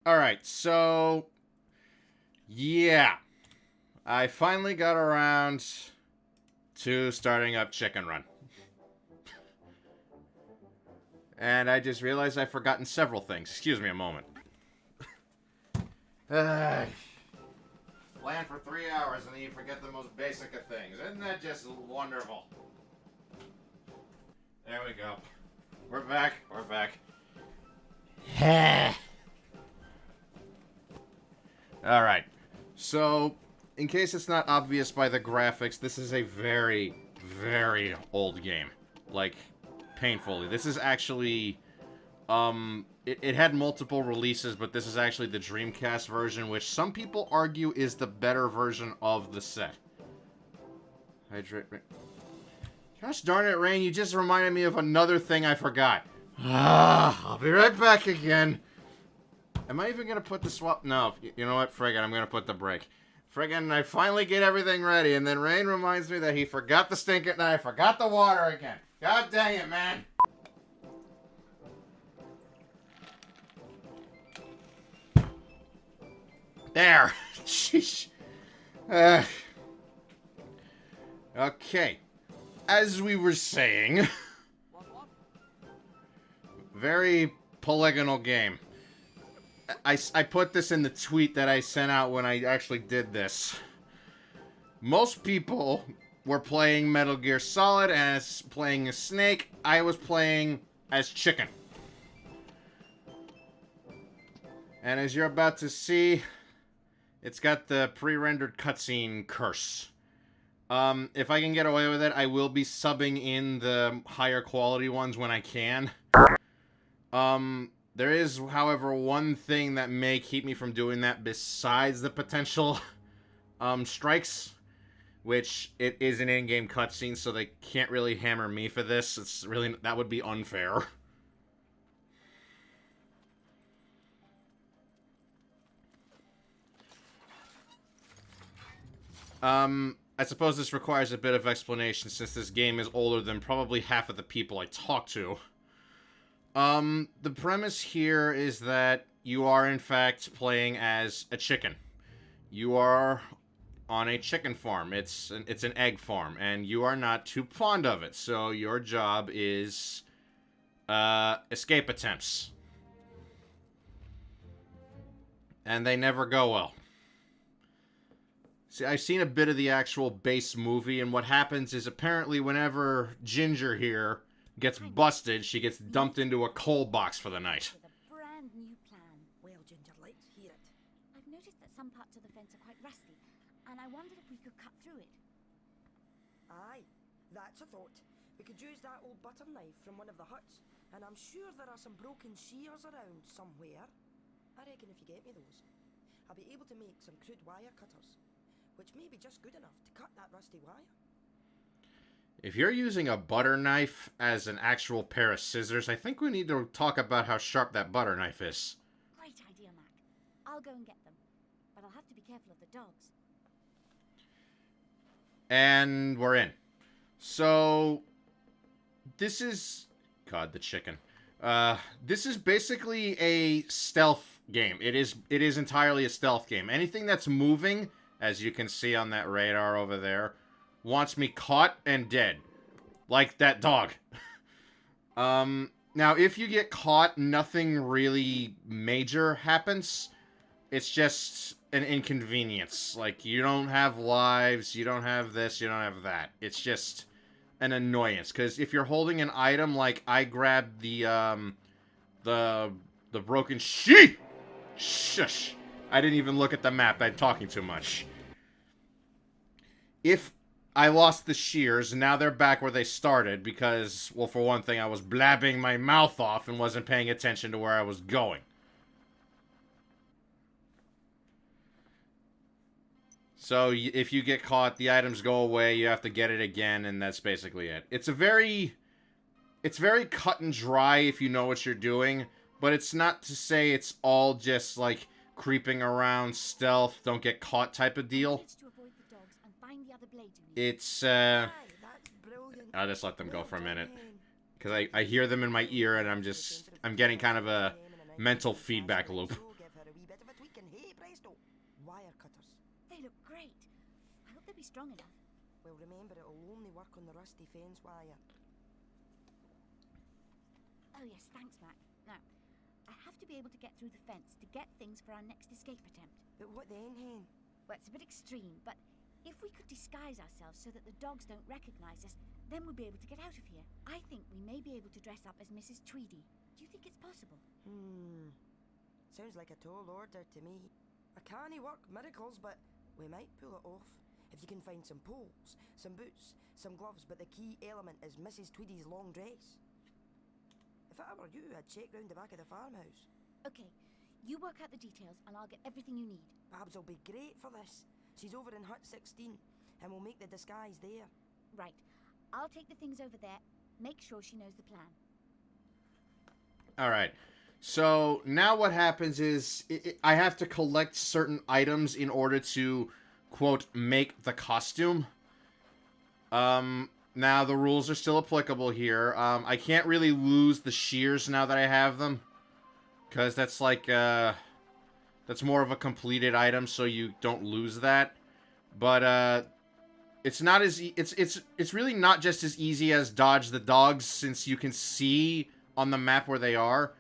Alright, so... Yeah. I finally got around to starting up Chicken Run. And I just realized I've forgotten several things. Excuse me a moment. Plan for 3 hours and then you forget the most basic of things. Isn't that just wonderful? There we go. We're back. We're back. Alright. So, in case it's not obvious by the graphics, this is a very, very old game. Like, painfully. This is actually... It had multiple releases, but this is actually the Dreamcast version, which some people argue is the better version of the set. Hydrate... Gosh darn it, Rain, you just reminded me of another thing I forgot. I'll be right back again. Am I even gonna put the swap? No, you know what? Friggin', I'm gonna put the brake. Friggin', I finally get everything ready, and then Rain reminds me that he forgot the stinking knife, forgot the water again. God dang it, man. There. Sheesh. Okay. As we were saying, very polygonal game. I put this in the tweet that I sent out when I actually did this. Most people were playing Metal Gear Solid as playing as Snake. I was playing as Chicken. And as you're about to see, it's got the pre-rendered cutscene curse. If I can get away with it, I will be subbing in the higher quality ones when I can. There is, however, one thing that may keep me from doing that besides the potential, strikes. Which, it is an in-game cutscene, so they can't really hammer me for this. It's really, that would be unfair. I suppose this requires a bit of explanation since this game is older than probably half of the people I talk to. The premise here is that you are in fact playing as a chicken. You are on a chicken farm. It's an egg farm, and you are not too fond of it. So your job is escape attempts. And they never go well. See, I've seen a bit of the actual base movie, and what happens is apparently whenever Ginger here gets busted, she gets dumped into a coal box for the night. With a brand new plan. Well, Ginger, let's hear it. I've noticed that some parts of the fence are quite rusty, and I wondered if we could cut through it. Aye, that's a thought. We could use that old butter knife from one of the huts, and I'm sure there are some broken shears around somewhere. I reckon if you get me those, I'll be able to make some crude wire cutters, which may be just good enough to cut that rusty wire. If you're using a butter knife as an actual pair of scissors, I think we need to talk about how sharp that butter knife is. Great idea, Mac. I'll go and get them, but I'll have to be careful of the dogs. And we're in. So, this is... God, the chicken. This is basically a stealth game. It is entirely a stealth game. Anything that's moving, as you can see on that radar over there, wants me caught and dead. Like that dog. Now, if you get caught, nothing really major happens. It's just an inconvenience. Like, you don't have lives, you don't have this, you don't have that. It's just an annoyance. Because if you're holding an item, like I grabbed the broken sheep! Shush! I didn't even look at the map, I'm talking too much. If I lost the shears, and now they're back where they started because, well, for one thing, I was blabbing my mouth off and wasn't paying attention to where I was going. So, if you get caught, the items go away, you have to get it again, and that's basically it. It's very cut and dry if you know what you're doing, but it's not to say it's all just, like, creeping around, stealth, don't get caught type of deal. It's, I'll just let them go for a minute. Because I hear them in my ear, and I'm getting kind of a mental feedback loop. wee bit of a tweak and hey presto, wire cutters. They look great. I hope they'll be strong enough. Well, remember, it'll only work on the rusty fence wire. Oh yes, thanks, Mac. Now, I have to be able to get through the fence to get things for our next escape attempt. But what then, Hen? Well, it's a bit extreme, but if we could disguise ourselves so that the dogs don't recognize us, then we'll be able to get out of here. I think we may be able to dress up as Mrs. Tweedy. Do you think it's possible? Sounds like a tall order to me. I can't work miracles, but we might pull it off. If you can find some poles, some boots, some gloves, but the key element is Mrs. Tweedy's long dress. If I were you, I'd check round the back of the farmhouse. Okay, you work out the details and I'll get everything you need. Babs will be great for this. She's over in Hut 16, and we'll make the disguise there. Right, I'll take the things over there, make sure she knows the plan. Alright, so now what happens is I have to collect certain items in order to, quote, make the costume. Now the rules are still applicable here. I can't really lose the shears now that I have them, because that's like, that's more of a completed item, so you don't lose that. But, it's not as it's really not just as easy as dodge the dogs, since you can see on the map where they are,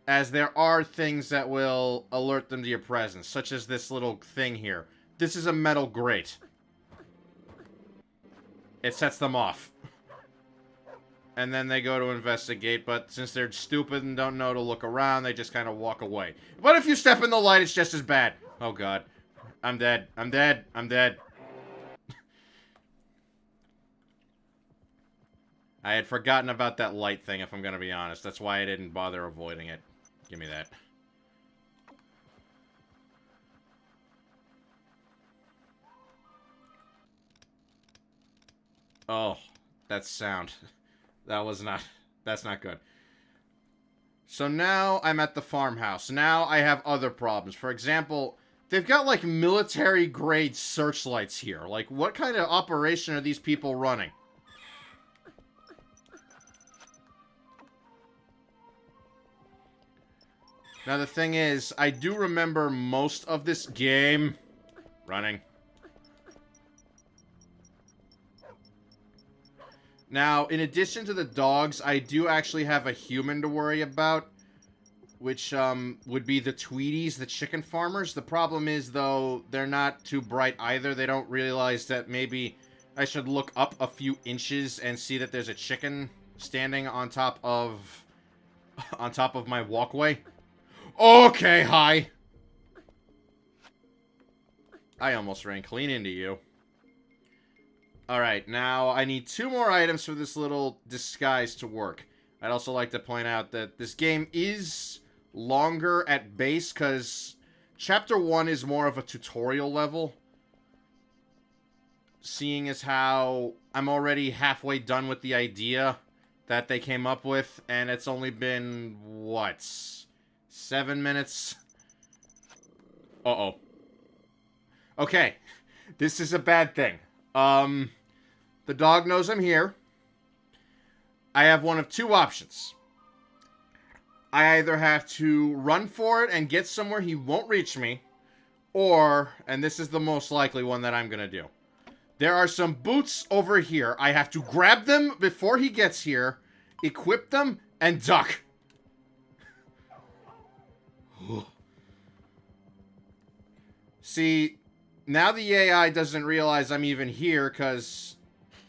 as there are things that will alert them to your presence, such as this little thing here. This is a metal grate. It sets them off. And then they go to investigate, but since they're stupid and don't know to look around, they just kind of walk away. But if you step in the light, it's just as bad. Oh god. I'm dead. I'm dead. I'm dead. I had forgotten about that light thing, if I'm gonna be honest. That's why I didn't bother avoiding it. Give me that. Oh, that sound. That's not good. So now I'm at the farmhouse. Now I have other problems. For example, they've got like military grade searchlights here. Like, what kind of operation are these people running? Now the thing is, I do remember most of this game running. Now, in addition to the dogs, I do actually have a human to worry about, which would be the Tweedies, the chicken farmers. The problem is, though, they're not too bright either. They don't realize that maybe I should look up a few inches and see that there's a chicken standing on top of my walkway. Okay, hi. I almost ran clean into you. Alright, now I need 2 more items for this little disguise to work. I'd also like to point out that this game is longer at base, because Chapter 1 is more of a tutorial level. Seeing as how I'm already halfway done with the idea that they came up with, and it's only been, what, 7 minutes? Uh-oh. Okay, this is a bad thing. The dog knows I'm here. I have one of 2 options. I either have to run for it and get somewhere he won't reach me, or, and this is the most likely one that I'm gonna do, there are some boots over here. I have to grab them before he gets here, equip them, and duck. See, now the AI doesn't realize I'm even here, because,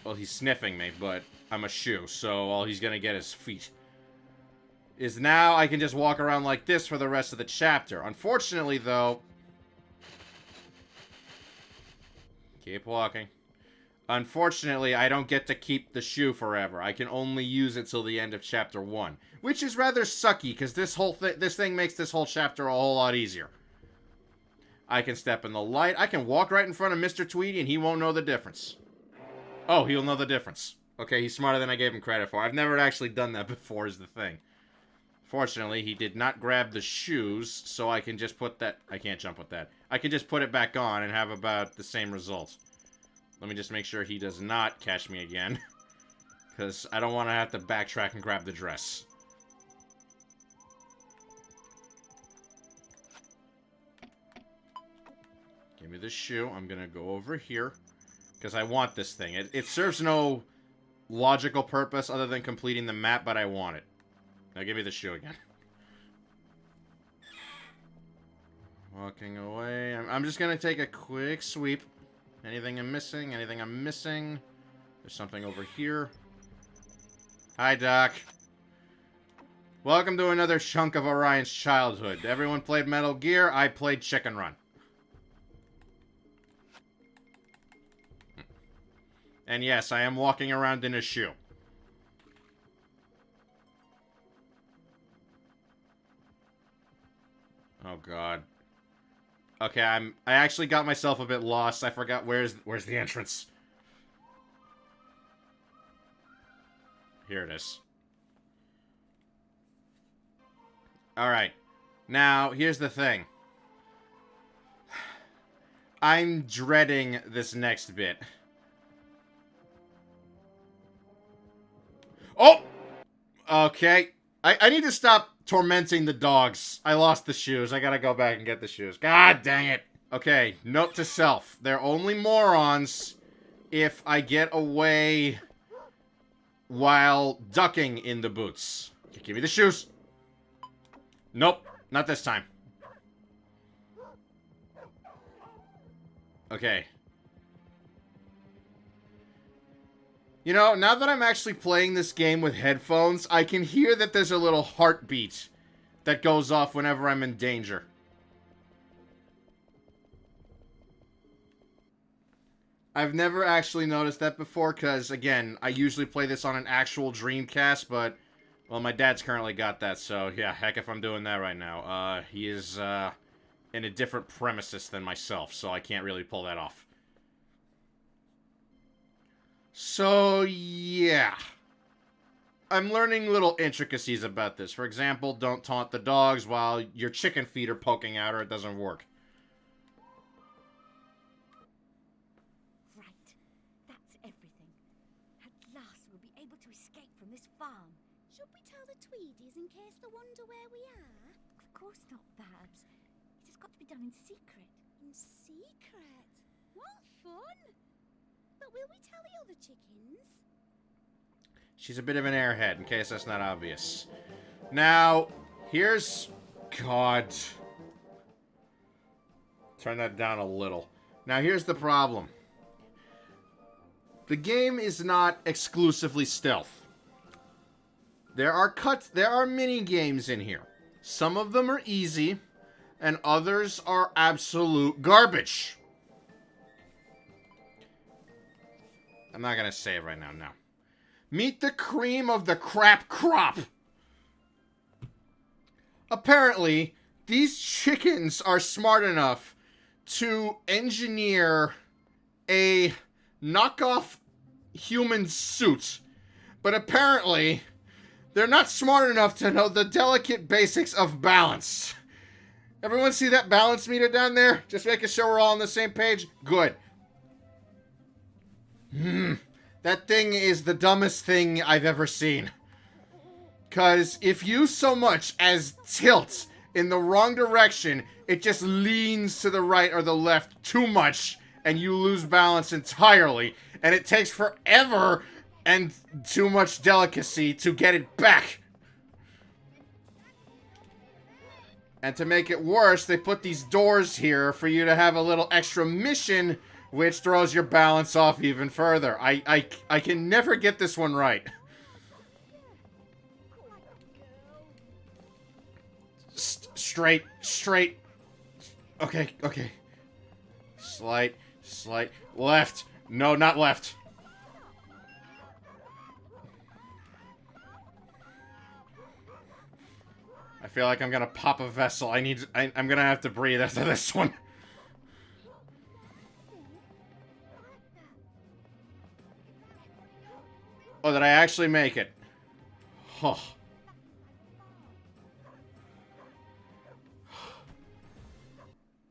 well, he's sniffing me, but I'm a shoe, so all he's gonna get is feet. Is now I can just walk around like this for the rest of the chapter. Unfortunately, though... Keep walking. Unfortunately, I don't get to keep the shoe forever. I can only use it till the end of Chapter 1. Which is rather sucky, because this thing makes this whole chapter a whole lot easier. I can step in the light. I can walk right in front of Mr. Tweedy, and he won't know the difference. Oh, he'll know the difference. Okay, he's smarter than I gave him credit for. I've never actually done that before, is the thing. Fortunately, he did not grab the shoes, so I can just put that... I can't jump with that. I can just put it back on and have about the same result. Let me just make sure he does not catch me again. Because I don't want to have to backtrack and grab the dress. Give me the shoe. I'm gonna go over here. Because I want this thing. It serves no logical purpose other than completing the map, but I want it. Now give me the shoe again. Walking away. I'm just gonna take a quick sweep. Anything I'm missing? Anything I'm missing? There's something over here. Hi, Doc. Welcome to another chunk of Orion's childhood. Everyone played Metal Gear. I played Chicken Run. And yes, I am walking around in a shoe. Oh god. Okay, I actually got myself a bit lost. I forgot where's the entrance. Here it is. Alright. Now, here's the thing. I'm dreading this next bit. Oh! Okay. I need to stop tormenting the dogs. I lost the shoes. I gotta go back and get the shoes. God dang it. Okay, note to self. They're only morons if I get away while ducking in the boots. Okay, give me the shoes. Nope, not this time. Okay. You know, now that I'm actually playing this game with headphones, I can hear that there's a little heartbeat that goes off whenever I'm in danger. I've never actually noticed that before, because, again, I usually play this on an actual Dreamcast, but, well, my dad's currently got that, so, yeah, heck if I'm doing that right now. He is, in a different premises than myself, so I can't really pull that off. So, yeah. I'm learning little intricacies about this. For example, don't taunt the dogs while your chicken feet are poking out or it doesn't work. Right. That's everything. At last we'll be able to escape from this farm. Should we tell the Tweedies in case they wonder where we are? Of course not, Babs. It has got to be done in secret. In secret? What fun! But will we tell the other chickens? She's a bit of an airhead, in case that's not obvious. Now, here's... God. Turn that down a little. Now, here's the problem. The game is not exclusively stealth. There are mini games in here. Some of them are easy, and others are absolute garbage. I'm not gonna say it right now, no. Meet the cream of the crap crop. Apparently, these chickens are smart enough to engineer a knockoff human suit. But apparently, they're not smart enough to know the delicate basics of balance. Everyone see that balance meter down there? Just making sure we're all on the same page? Good. That thing is the dumbest thing I've ever seen. 'Cause if you so much as tilt in the wrong direction, it just leans to the right or the left too much, and you lose balance entirely. And it takes forever and too much delicacy to get it back. And to make it worse, they put these doors here for you to have a little extra mission, which throws your balance off even further. I can never get this one right. Straight. Okay. Slight. Left. No, not left. I feel like I'm gonna pop a vessel. I'm gonna have to breathe after this one. Oh, did I actually make it? Oh.